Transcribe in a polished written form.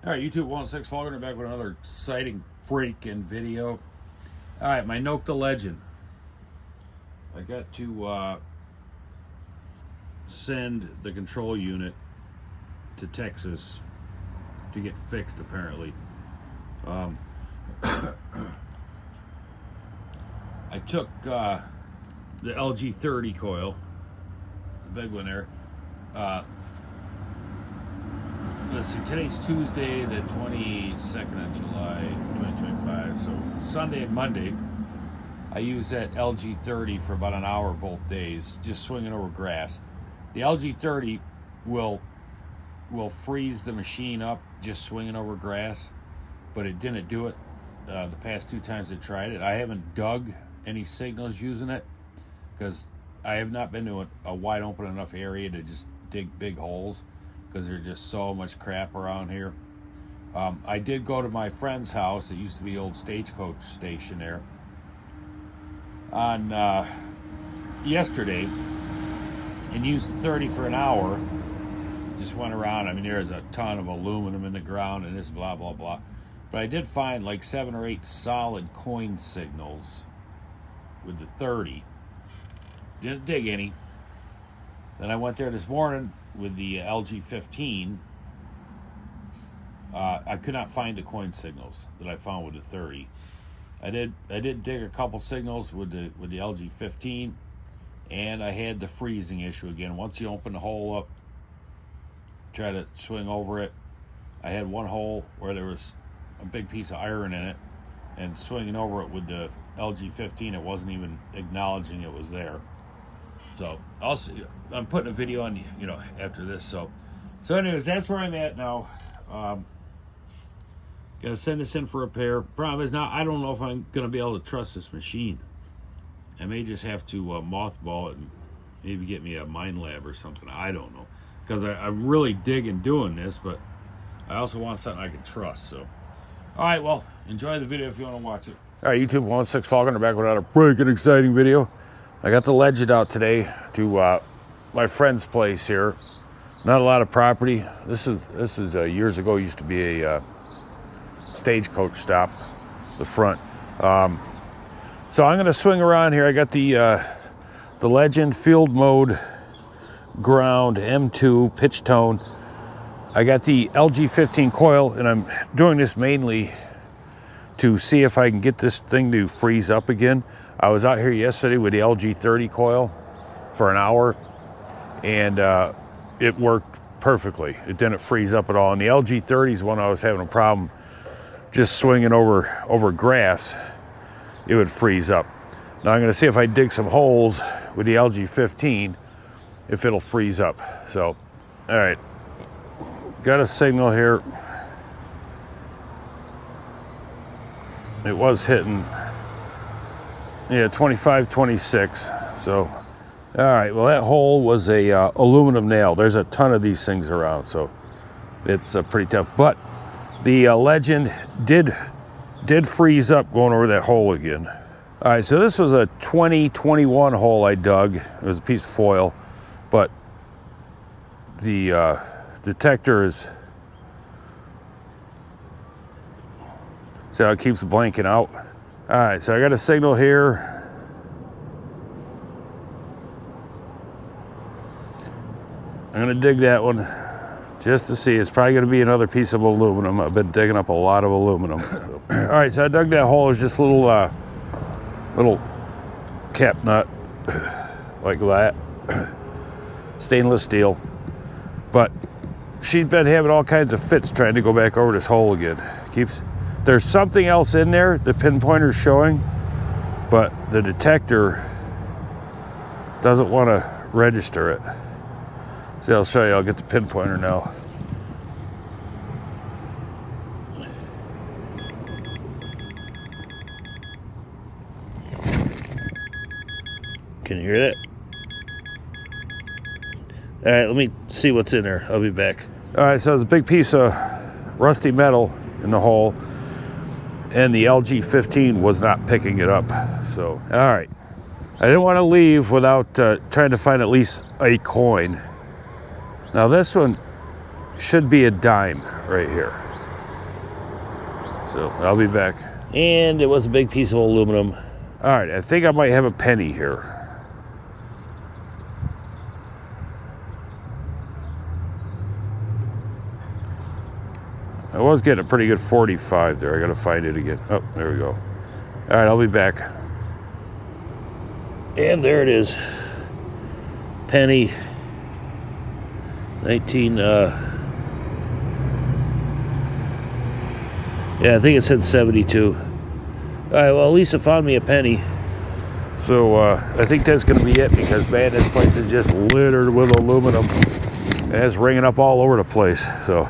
All right, YouTube 106 Falconer back with another exciting freaking video. All right, my NOKTA Legend. I got to send the control unit to Texas to get fixed, apparently. I took the LG30 coil, the big one there. Let's see, today's Tuesday, the 22nd of July, 2025. So Sunday and Monday, I used that LG30 for about an hour both days, just swinging over grass. The LG30 will freeze the machine up just swinging over grass, but it didn't do it the past two times I tried it. I haven't dug any signals using it because I have not been to a wide open enough area to just dig big holes, because there's just so much crap around here. I did go to my friend's house. It used to be old stagecoach station there on yesterday, and used the 30 for an hour. Just went around. I mean, there's a ton of aluminum in the ground and this blah blah blah, but I did find like 7 or 8 solid coin signals with the 30. Didn't dig any. Then I went there this morning with the LG15. I could not find the coin signals that I found with the 30. I did dig a couple signals with the LG15, and I had the freezing issue again. Once you open the hole up, try to swing over it. I had one hole where there was a big piece of iron in it, and swinging over it with the LG15, it wasn't even acknowledging it was there. So I'll see. I'm putting a video on, after this. So anyways, that's where I'm at now. Gotta send this in for repair. Problem is now I don't know if I'm gonna be able to trust this machine. I may just have to mothball it and maybe get me a mine lab or something. I don't know, because I'm really digging doing this, but I also want something I can trust. So, all right, well, enjoy the video if you want to watch it. All right, YouTube 106 Falconer back with another freaking exciting video. I got the Legend out today to my friend's place here. Not a lot of property. This is years ago used to be a stagecoach stop, the front. So I'm gonna swing around here. I got the Legend field mode ground M2 pitch tone. I got the LG15 coil, and I'm doing this mainly to see if I can get this thing to freeze up again. I was out here yesterday with the LG30 coil for an hour, and it worked perfectly. It didn't freeze up at all. And the LG30 is one I was having a problem just swinging over grass. It would freeze up. Now I'm going to see if I dig some holes with the LG15 if it'll freeze up. So, all right, got a signal here. It was hitting, 25, 26. So, all right, well, that hole was a aluminum nail. There's a ton of these things around, so it's pretty tough. But the Legend did freeze up going over that hole again. All right, so this was a 2021 hole I dug. It was a piece of foil, but the detector is, see how it keeps blanking out? All right, so I got a signal here. I'm gonna dig that one just to see. It's probably gonna be another piece of aluminum. I've been digging up a lot of aluminum. So. All right, so I dug that hole. It's just a little cap nut like that, stainless steel. But she's been having all kinds of fits trying to go back over this hole again. There's something else in there the pinpointer's showing, but the detector doesn't want to register it. See, I'll show you. I'll get the pinpointer now. Can you hear that? All right, let me see what's in there. I'll be back. All right, so there's a big piece of rusty metal in the hole, and the LG15 was not picking it up. So, all right. I didn't want to leave without trying to find at least a coin. Now this one should be a dime right here. So I'll be back. And it was a big piece of aluminum. All right, I think I might have a penny here. I was getting a pretty good 45 there. I gotta find it again. Oh, there we go. All right, I'll be back. And there it is. Penny. 19, yeah, I think it said 72. All right, well, at least it found me a penny. So I think that's gonna be it because, man, this place is just littered with aluminum. And it's ringing up all over the place. So